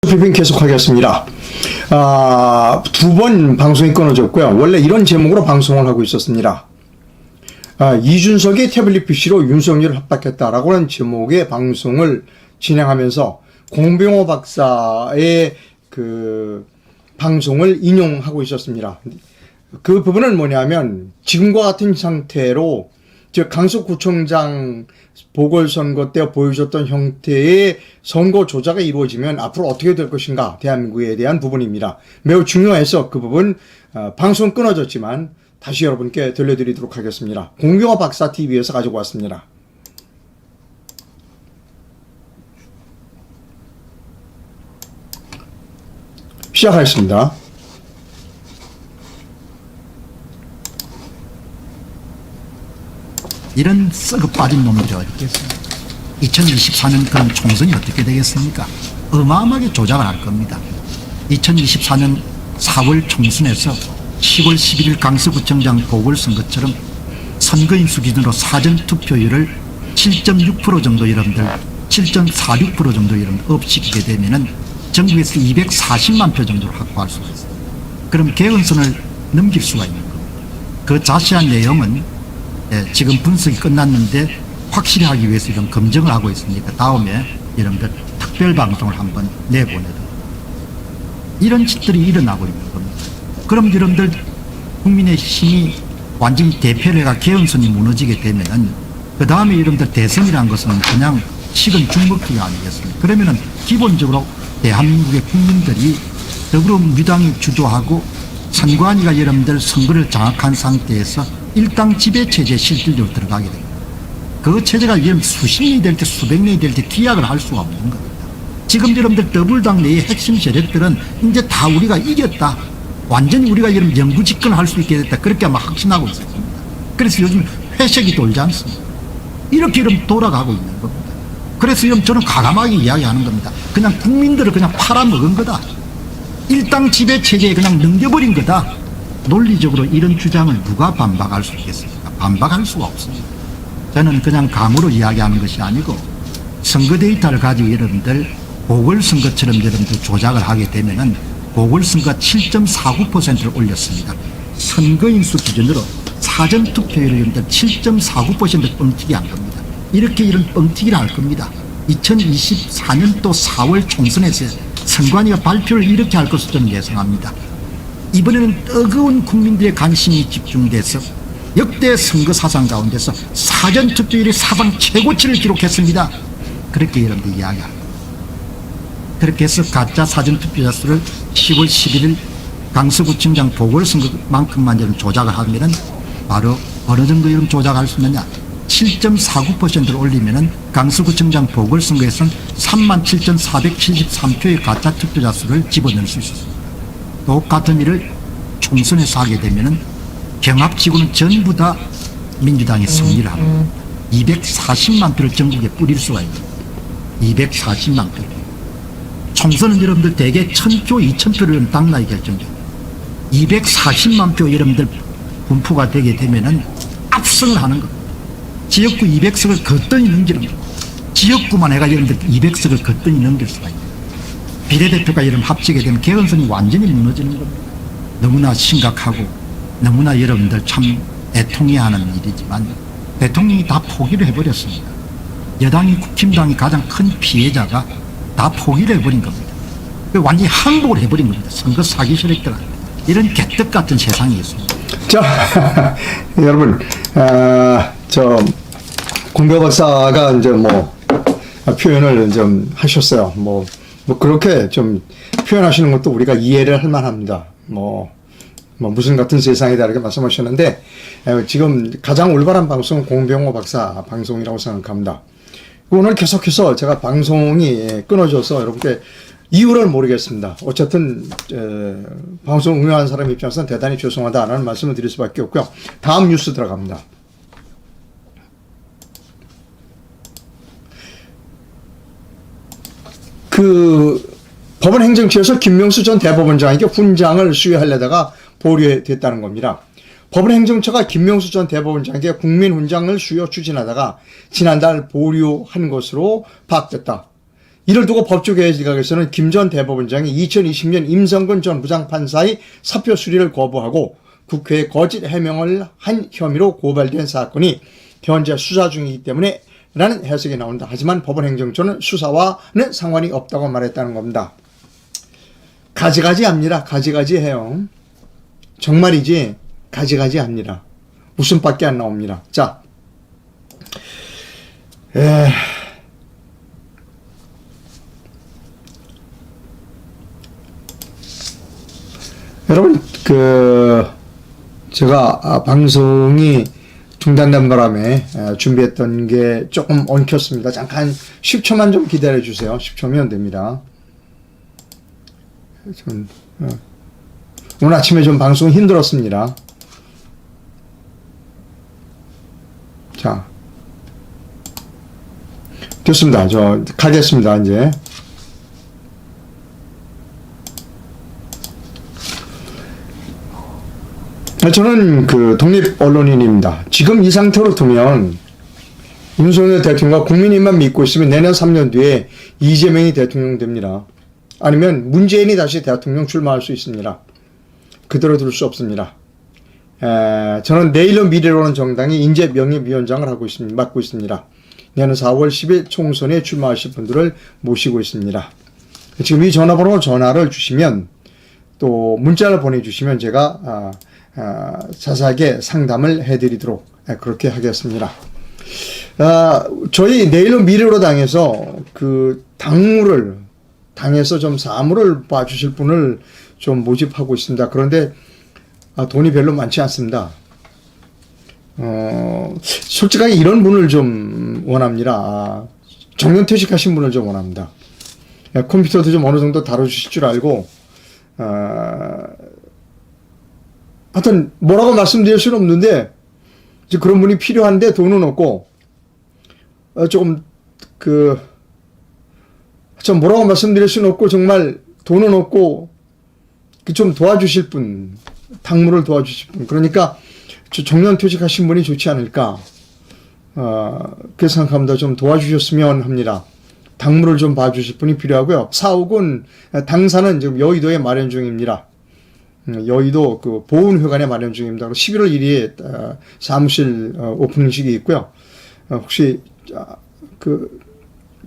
브리핑 계속하겠습니다. 두 번 방송이 끊어졌고요. 원래 이런 제목으로 방송을 하고 있었습니다. 이준석이 태블릿 PC로 윤석열을 협박했다라고 하는 제목의 방송을 진행하면서 공병호 박사의 그 방송을 인용하고 있었습니다. 그 부분은 뭐냐면 지금과 같은 상태로 즉 강서구청장 보궐선거 때 보여줬던 형태의 선거 조작이 이루어지면 앞으로 어떻게 될 것인가 대한민국에 대한 부분입니다. 매우 중요해서 그 부분 방송 끊어졌지만 다시 여러분께 들려드리도록 하겠습니다. 공병호 박사 TV에서 가지고 왔습니다. 시작하겠습니다. 이런 썩어 빠진 놈들이 어디 있겠습니까? 2024년 그런 총선이 어떻게 되겠습니까? 어마어마하게 조작을 할 겁니다. 2024년 4월 총선에서 10월 11일 강서구청장 보궐선거처럼 선거인수 기준으로 사전투표율을 7.6% 정도 여러분들 7.46% 정도 여러분 업시키게 되면은 전국에서 240만 표 정도를 확보할 수가 있어요. 그럼 개헌선을 넘길 수가 있는 겁니다. 그 자세한 내용은 지금 분석이 끝났는데 확실히 하기 위해서 이런 검증을 하고 있으니까 다음에 여러분들 특별 방송을 한번 내보내도록 이런 짓들이 일어나고 있는 겁니다. 그럼 여러분들 국민의힘이 완전히 대패를 개헌선이 무너지게 되면은 그 다음에 여러분들 대선이라는 것은 그냥 식은 죽먹기가 아니겠습니까? 그러면은 기본적으로 대한민국의 국민들이 더불어민주당이 주도하고 선관위가 여러분들 선거를 장악한 상태에서 일당 지배체제에 실질적으로 들어가게 됩니다. 그 체제가 수십 년이 될 때 수백 년이 될 때 기약을 할 수가 없는 겁니다. 지금 여러분들 더불당 내의 핵심 세력들은 이제 다 우리가 이겼다. 완전히 우리가 여러분 영구 집권을 할 수 있게 됐다. 그렇게 아마 확신하고 있습니다. 그래서 요즘 회색이 돌지 않습니다. 이렇게 여러분 돌아가고 있는 겁니다. 그래서 여러분 저는 과감하게 이야기하는 겁니다. 그냥 국민들을 그냥 팔아먹은 거다. 일당 지배체제에 그냥 넘겨버린 거다. 논리적으로 이런 주장을 누가 반박할 수 있겠습니까? 반박할 수가 없습니다. 저는 그냥 감으로 이야기하는 것이 아니고 선거 데이터를 가지고 여러분들 보궐선거처럼 여러분들 조작을 하게 되면은 보궐선거 7.49%를 올렸습니다. 선거인수 기준으로 사전투표율을 여러분들 7.49% 뻥튀기 한 겁니다. 이렇게 이런 뻥튀기를 할 겁니다. 2024년도 4월 총선에서 선관위가 발표를 이렇게 할 것으로 저는 예상합니다. 이번에는 뜨거운 국민들의 관심이 집중돼서 역대 선거 사상 가운데서 사전투표율이 사상 최고치를 기록했습니다. 그렇게 여러분들 이야기합니다. 그렇게 해서 가짜 사전투표자 수를 10월 11일 강서구청장 보궐선거만큼만 여러분 조작을 하면은 바로 어느 정도 여러분 조작할 수 있느냐? 7.49%를 올리면은 강서구청장 보궐선거에서는 37,473표의 가짜 투표자 수를 집어넣을 수 있었습니다. 똑같은 일을 총선에서 하게 되면은 경합지구는 전부 다 민주당이 승리를 합니다. 240만 표를 전국에 뿌릴 수가 있는 240만 표. 총선은 여러분들 대개 1,000표, 2,000표를 당락이 결정됩니다. 240만 표 여러분들 분포가 되게 되면은 압승을 하는 겁니다. 지역구 200석을 거뜬히 넘기는 겁니다. 지역구만 해가 여러분들 200석을 거뜬히 넘길 수가 있습니다. 비례대표가 여러분 합치게 되면 개헌선이 완전히 무너지는 겁니다. 너무나 심각하고 너무나 여러분들 참 애통해하는 일이지만 대통령이 다 포기를 해버렸습니다. 여당이 국힘당이 가장 큰 피해자가 다 포기를 해버린 겁니다. 완전히 항복을 해버린 겁니다. 선거 사기 세력들한테. 이런 개떡 같은 세상이 있습니다. 자, 여러분, 공병호 박사가 이제 표현을 좀 하셨어요. 그렇게 좀 표현하시는 것도 우리가 이해를 할 만합니다. 무슨 같은 세상이다 이렇게 말씀하셨는데, 지금 가장 올바른 방송은 공병호 박사 방송이라고 생각합니다. 오늘 계속해서 제가 방송이 끊어져서 여러분께 이유를 모르겠습니다. 어쨌든, 방송 운영하는 사람 입장에서는 대단히 죄송하다라는 말씀을 드릴 수밖에 없고요. 다음 뉴스 들어갑니다. 법원행정처에서 김명수 전 대법원장에게 훈장을 수여하려다가 보류됐다는 겁니다. 법원행정처가 김명수 전 대법원장에게 국민훈장을 수여 추진하다가 지난달 보류한 것으로 파악됐다. 이를 두고 법조계각에서는 김 전 대법원장이 2020년 임성근 전 부장판사의 사표 수리를 거부하고 국회에 거짓 해명을 한 혐의로 고발된 사건이 현재 수사 중이기 때문에 라는 해석이 나온다. 하지만 법원행정처는 수사와는 상관이 없다고 말했다는 겁니다. 가지가지 합니다. 가지가지 해요. 정말이지 가지가지 합니다. 웃음밖에 안 나옵니다. 자, 여러분, 제가 방송이 중단된 바람에 준비했던 게 조금 엉켰습니다. 잠깐 10초만 좀 기다려 주세요. 10초면 됩니다. 오늘 아침에 좀 방송 힘들었습니다. 자, 됐습니다. 저 가겠습니다. 이제. 저는 독립 언론인입니다. 지금 이 상태로 두면 윤석열 대통령과 국민의힘만 믿고 있으면 내년 3년 뒤에 이재명이 대통령 됩니다. 아니면 문재인이 다시 대통령 출마할 수 있습니다. 그대로 둘 수 없습니다. 저는 내일로 미래로는 정당이 인재명예위원장을 맡고 있습니다. 내년 4월 10일 총선에 출마하실 분들을 모시고 있습니다. 지금 이 전화를 주시면 또 문자를 보내주시면 제가 자세하게 상담을 해드리도록 그렇게 하겠습니다. 저희 내일로 미래로 당에서 당에서 좀 사무를 봐주실 분을 좀 모집하고 있습니다. 그런데 돈이 별로 많지 않습니다. 솔직하게 이런 분을 좀 원합니다. 정년퇴직하신 분을 좀 원합니다. 컴퓨터도 좀 어느 정도 다뤄주실 줄 알고, 하여튼 뭐라고 말씀드릴 수는 없는데 이제 그런 분이 필요한데 돈은 없고 좀 뭐라고 말씀드릴 수는 없고 정말 돈은 없고 좀 도와주실 분, 당무를 도와주실 분, 그러니까 정년퇴직하신 분이 좋지 않을까 그렇게 생각합니다. 좀 도와주셨으면 합니다. 당무를 좀 봐주실 분이 필요하고요. 사옥은 당사는 지금 여의도에 마련 중입니다. 여의도 보훈회관에 마련 중입니다. 11월 1일에 사무실 오프닝식이 있고요. 혹시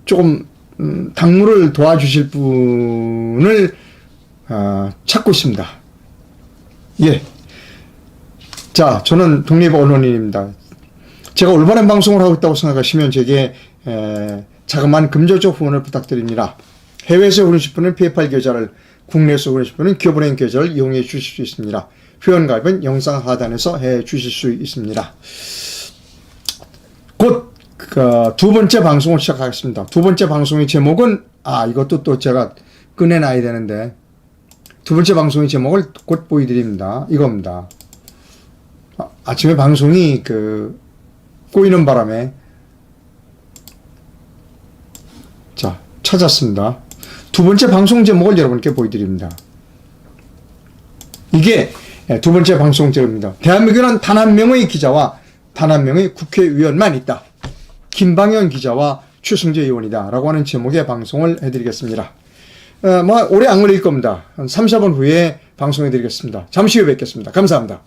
조금 당무를 도와주실 분을 찾고 있습니다. 예. 자, 저는 독립 언론인입니다. 제가 올바른 방송을 하고 있다고 생각하시면 제게 자그마한 금전적 후원을 부탁드립니다. 해외에서 후원하실 분은 페이팔 계좌를, 국내에서 후원하실 분은 기업은행 계좌를 이용해 주실 수 있습니다. 회원가입은 영상 하단에서 해 주실 수 있습니다. 곧 두 번째 방송을 시작하겠습니다. 두 번째 방송의 제목은 이것도 또 제가 꺼내놔야 되는데 두 번째 방송의 제목을 곧 보여드립니다. 이겁니다. 아침에 방송이 꼬이는 바람에 자, 찾았습니다. 두 번째 방송 제목을 여러분께 보여드립니다. 이게 두 번째 방송 제목입니다. 대한민국에는 단 한 명의 기자와 단 한 명의 국회의원만 있다. 김방현 기자와 최승재 의원이다. 라고 하는 제목의 방송을 해드리겠습니다. 오래 안 걸릴 겁니다. 한 3, 4분 후에 방송해드리겠습니다. 잠시 후에 뵙겠습니다. 감사합니다.